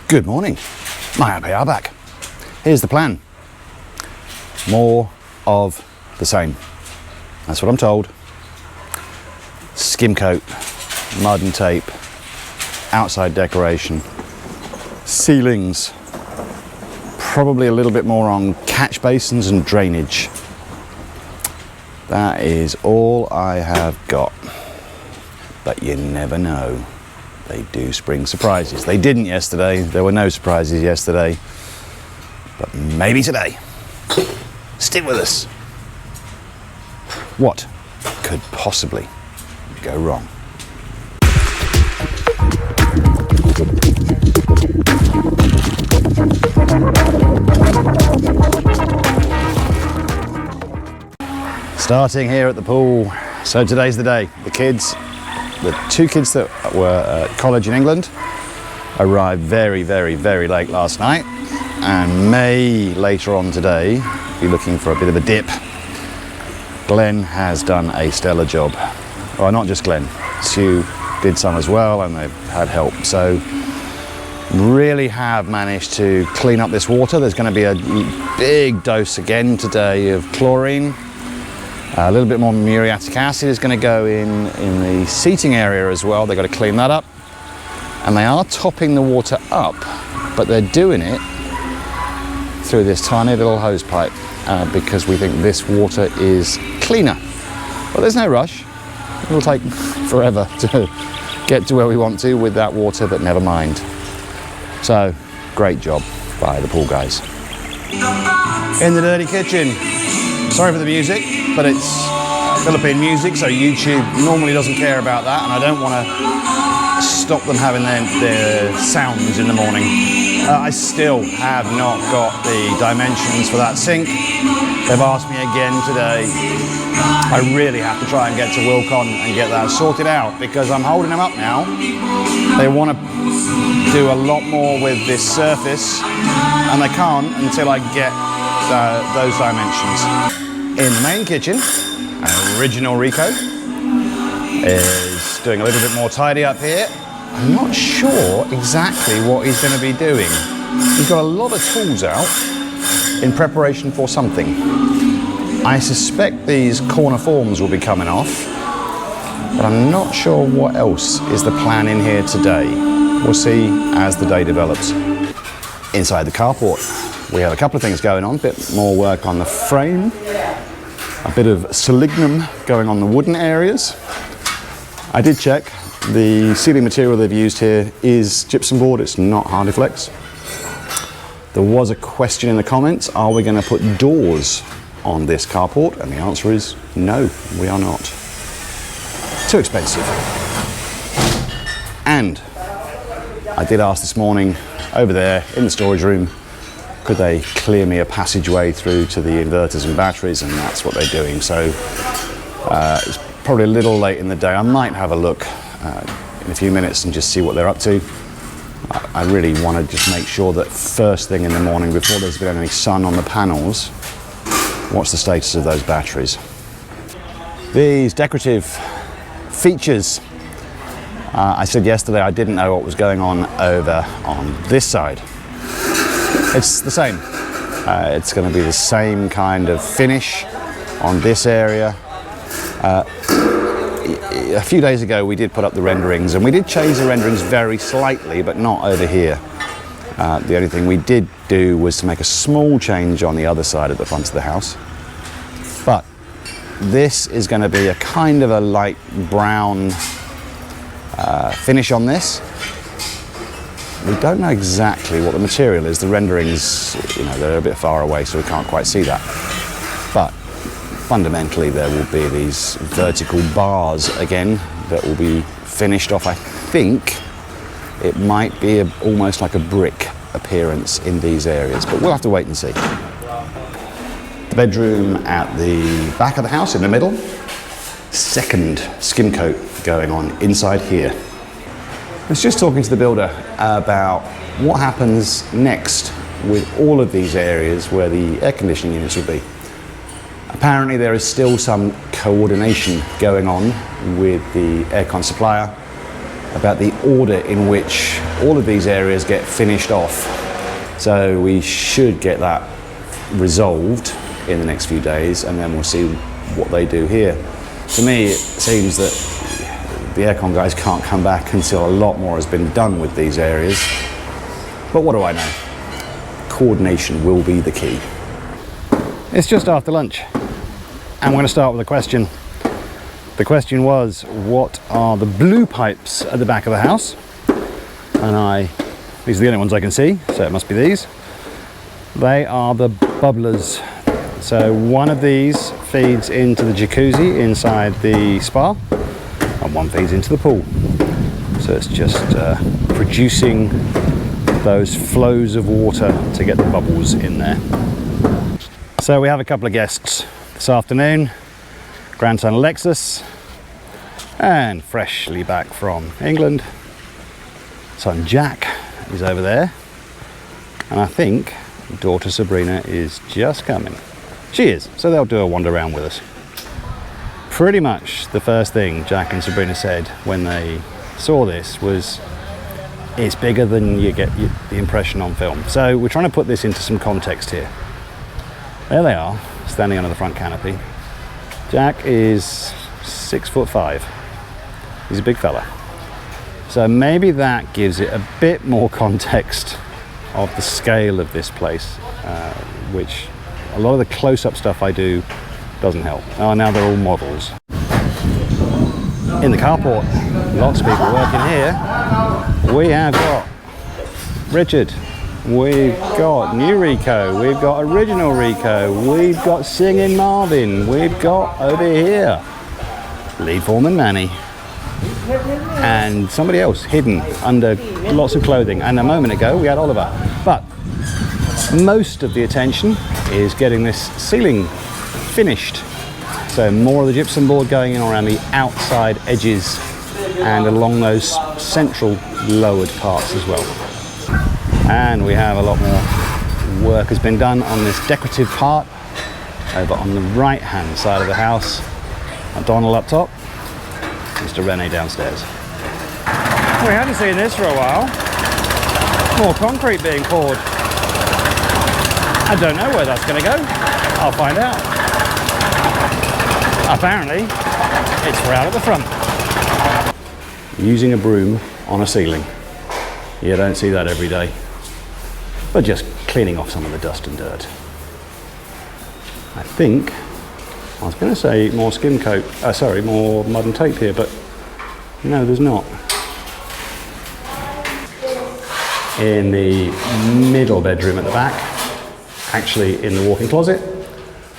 Good morning, my happy are back. Here's the plan. More of the same. That's what I'm told. Skim coat, mud and tape, outside decoration, ceilings, probably a little bit more on catch basins and drainage. That is all I have got. But you never know. They do spring surprises. They didn't yesterday. There were no surprises yesterday. But maybe today. Stick with us. What could possibly go wrong? Starting here at the pool. So today's the day. The two kids that were at college in England arrived very, very, very late last night and may later on today be looking for a bit of a dip. Glenn has done a stellar job. Well, not just Glenn. Sue did some as well and they've had help. So really have managed to clean up this water. There's going to be a big dose again today of chlorine. A little bit more muriatic acid is going to go in the seating area as well. They've got to clean that up. And they are topping the water up, but they're doing it through this tiny little hose pipe because we think this water is cleaner. But there's no rush. It'll take forever to get to where we want to with that water, but never mind. So, great job by the pool guys. In the dirty kitchen. Sorry for the music, but it's Philippine music, so YouTube normally doesn't care about that, and I don't want to stop them having their sounds in the morning. I still have not got the dimensions for that sink. They've asked me again today. I really have to try and get to Wilcon and get that sorted out because I'm holding them up now. They want to do a lot more with this surface, and they can't until I get those dimensions. In the main kitchen, original Rico is doing a little bit more tidy up here. I'm not sure exactly what he's going to be doing. He's got a lot of tools out in preparation for something. I suspect these corner forms will be coming off, but I'm not sure what else is the plan in here today. We'll see as the day develops. Inside the carport, we have a couple of things going on, a bit more work on the frame, a bit of selignum going on the wooden areas. I did check, the ceiling material they've used here is gypsum board, it's not Hardiflex. There was a question in the comments, are we going to put doors on this carport? And the answer is no, we are not. Too expensive. And I did ask this morning over there in the storage room, could they clear me a passageway through to the inverters and batteries, and that's what they're doing. So it's probably a little late in the day. I might have a look in a few minutes and just see what they're up to. I really want to just make sure that first thing in the morning, before there's been any sun on the panels, what's the status of those batteries. These decorative features, I said yesterday I didn't know what was going on over on this side. It's the same. It's going to be the same kind of finish on this area. A few days ago we did put up the renderings and we did change the renderings very slightly, but not over here. The only thing we did do was to make a small change on the other side at the front of the house. But this is going to be a kind of a light brown finish on this. We don't know exactly what the material is. The renderings, they're a bit far away, so we can't quite see that. But fundamentally, there will be these vertical bars again that will be finished off. I think it might be almost like a brick appearance in these areas, but we'll have to wait and see. The bedroom at the back of the house in the middle. Second skim coat going on inside here. I was just talking to the builder about what happens next with all of these areas where the air conditioning units will be. Apparently there is still some coordination going on with the aircon supplier about the order in which all of these areas get finished off. So we should get that resolved in the next few days, and then we'll see what they do here. To me, it seems that the aircon guys can't come back until a lot more has been done with these areas. But what do I know? Coordination will be the key. It's just after lunch, and we're going to start with a question. The question was, what are the blue pipes at the back of the house? And these are the only ones I can see, so it must be these. They are the bubblers. So one of these feeds into the jacuzzi inside the spa, and one feeds into the pool. So it's just producing those flows of water to get the bubbles in there. So we have a couple of guests this afternoon. Grandson Alexis, and freshly back from England, son Jack is over there, and I think daughter Sabrina is just coming. She is, so they'll do a wander around with us. Pretty much the first thing Jack and Sabrina said when they saw this was, it's bigger than you get the impression on film. So we're trying to put this into some context here. There they are, standing under the front canopy. Jack is 6'5". He's a big fella. So maybe that gives it a bit more context of the scale of this place, which a lot of the close-up stuff I do doesn't help. Oh, now they're all models. In the carport, lots of people working here. We have got Richard, we've got new Rico, we've got original Rico, we've got singing Marvin, we've got over here lead foreman Manny, and somebody else hidden under lots of clothing. And a moment ago we had Oliver. But most of the attention is getting this ceiling finished. So more of the gypsum board going in around the outside edges and along those central lowered parts as well. And we have a lot more work has been done on this decorative part over on the right hand side of the house. Donald up top, Mr. Rene downstairs. We hadn't seen this for a while. More concrete being poured. I don't know where that's going to go. I'll find out. Apparently, it's for out at the front. Using a broom on a ceiling. You don't see that every day. But just cleaning off some of the dust and dirt. I think, I was going to say more skim coat, more mud and tape here, but no, there's not. In the middle bedroom at the back, actually in the walk-in closet,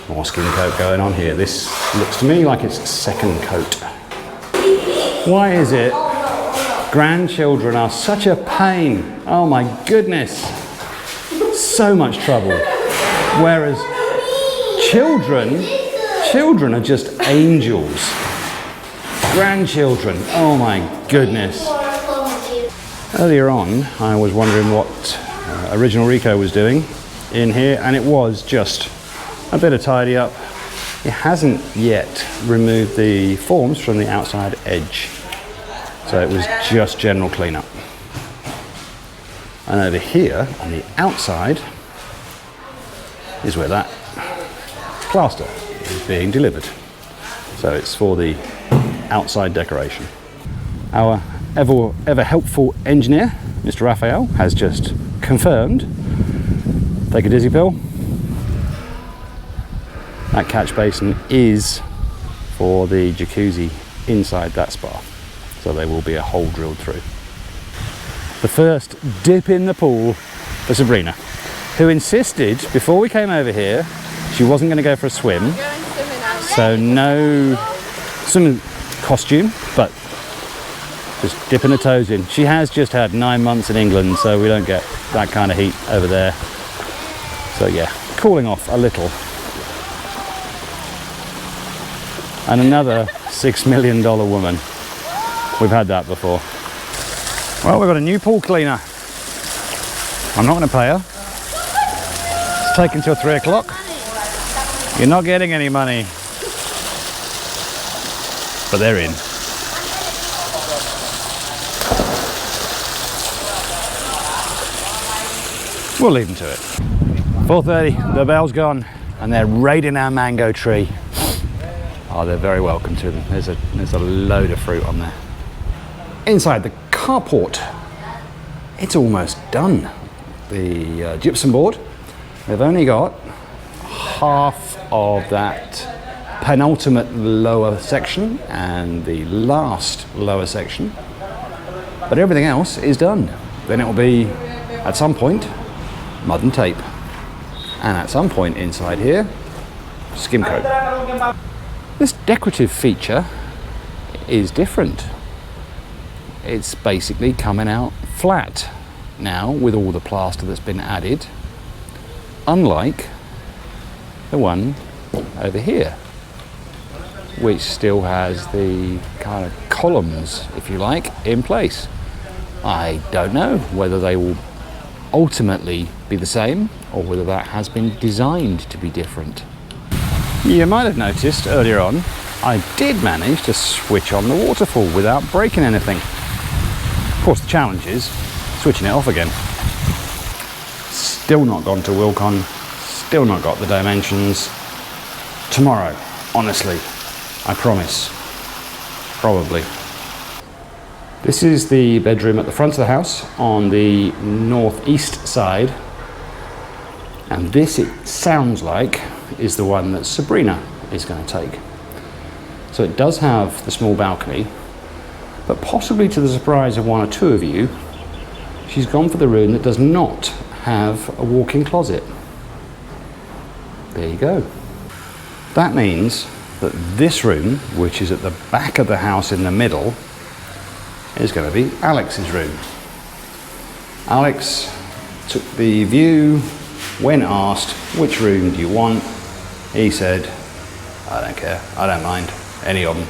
more skim coat going on here. This looks to me like it's second coat. Why is it grandchildren are such a pain? Oh my goodness, so much trouble. Whereas children are just angels. Grandchildren, oh my goodness. Earlier on, I was wondering what original Rico was doing in here, and it was just a bit of tidy up. It hasn't yet removed the forms from the outside edge. So it was just general cleanup. And over here on the outside is where that plaster is being delivered. So it's for the outside decoration. Our ever helpful engineer, Mr. Raphael, has just confirmed, take a dizzy pill, that catch basin is for the jacuzzi inside that spa. So there will be a hole drilled through. The first dip in the pool for Sabrina, who insisted before we came over here she wasn't going to go for a swim. So no swimming costume, but just dipping her toes in. She has just had 9 months in England, so we don't get that kind of heat over there. So yeah, cooling off a little. And another $6 million woman. We've had that before. Well, we've got a new pool cleaner. I'm not going to pay her. It's taken till 3 o'clock. You're not getting any money. But they're in. We'll leave them to it. 4:30, the bell's gone, and they're raiding our mango tree. Oh, they're very welcome to them. There's a load of fruit on there. Inside the carport, it's almost done. The gypsum board, they've only got half of that penultimate lower section and the last lower section, but everything else is done. Then it will be, at some point, mud and tape, and at some point inside here, skim coat. This decorative feature is different. It's basically coming out flat now with all the plaster that's been added, unlike the one over here, which still has the kind of columns, if you like, in place. I don't know whether they will ultimately be the same or whether that has been designed to be different. You might have noticed earlier on, I did manage to switch on the waterfall without breaking anything. Of course, the challenge is switching it off again. Still not gone to Wilcon, still not got the dimensions. Tomorrow, honestly, I promise. Probably. This is the bedroom at the front of the house on the northeast side. And this, it sounds like, is the one that Sabrina is going to take. So it does have the small balcony, but possibly to the surprise of one or two of you, she's gone for the room that does not have a walk-in closet. There you go. That means that this room, which is at the back of the house in the middle, is going to be Alex's room. Alex took the view when asked, which room do you want? He said, I don't care, I don't mind, any of them.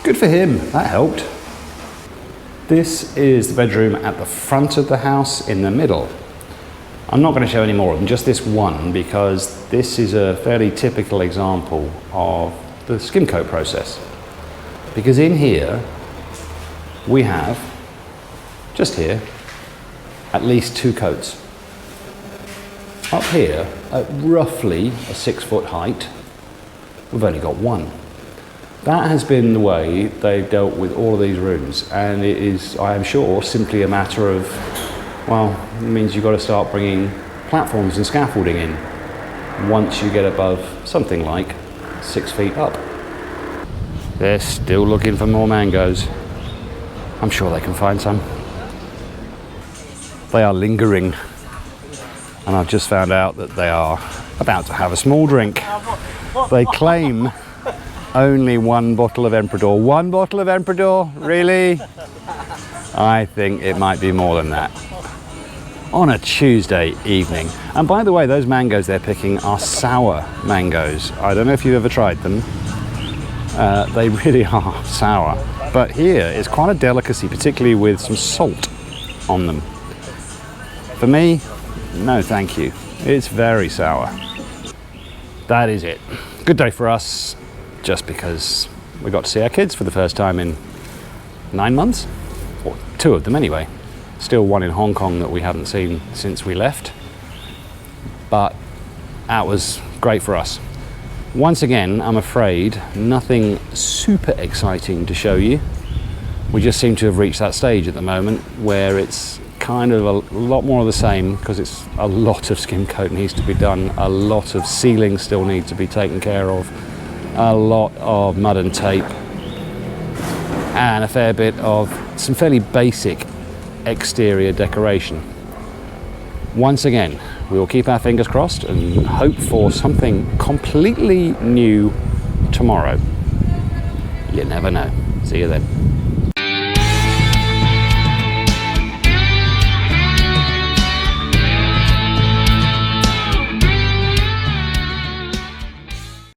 Good for him, that helped. This is the bedroom at the front of the house in the middle. I'm not going to show any more of them, just this one, because this is a fairly typical example of the skim coat process. Because in here, we have, just here, at least 2 coats. Up here, at roughly a 6-foot height, we've only got 1. That has been the way they've dealt with all of these rooms, and it is, I am sure, simply a matter of, well, it means you've got to start bringing platforms and scaffolding in once you get above something like 6 feet up. They're still looking for more mangoes. I'm sure they can find some. They are lingering, and I've just found out that they are about to have a small drink. They claim only 1 bottle of Emperador. 1 bottle of Emperador? Really? I think it might be more than that. On a Tuesday evening. And by the way, those mangoes they're picking are sour mangoes. I don't know if you've ever tried them. They really are sour. But here it's quite a delicacy, particularly with some salt on them. For me, no thank you. It's very sour. That is it. Good day for us, just because we got to see our kids for the first time in 9 months, or 2 of them anyway. Still 1 in Hong Kong that we haven't seen since we left, but that was great for us. Once again, I'm afraid nothing super exciting to show you. We just seem to have reached that stage at the moment where it's kind of a lot more of the same, because it's a lot of skim coat needs to be done, a lot of sealing still needs to be taken care of, a lot of mud and tape, and a fair bit of some fairly basic exterior decoration. Once again, we will keep our fingers crossed and hope for something completely new tomorrow. You never know. See you then.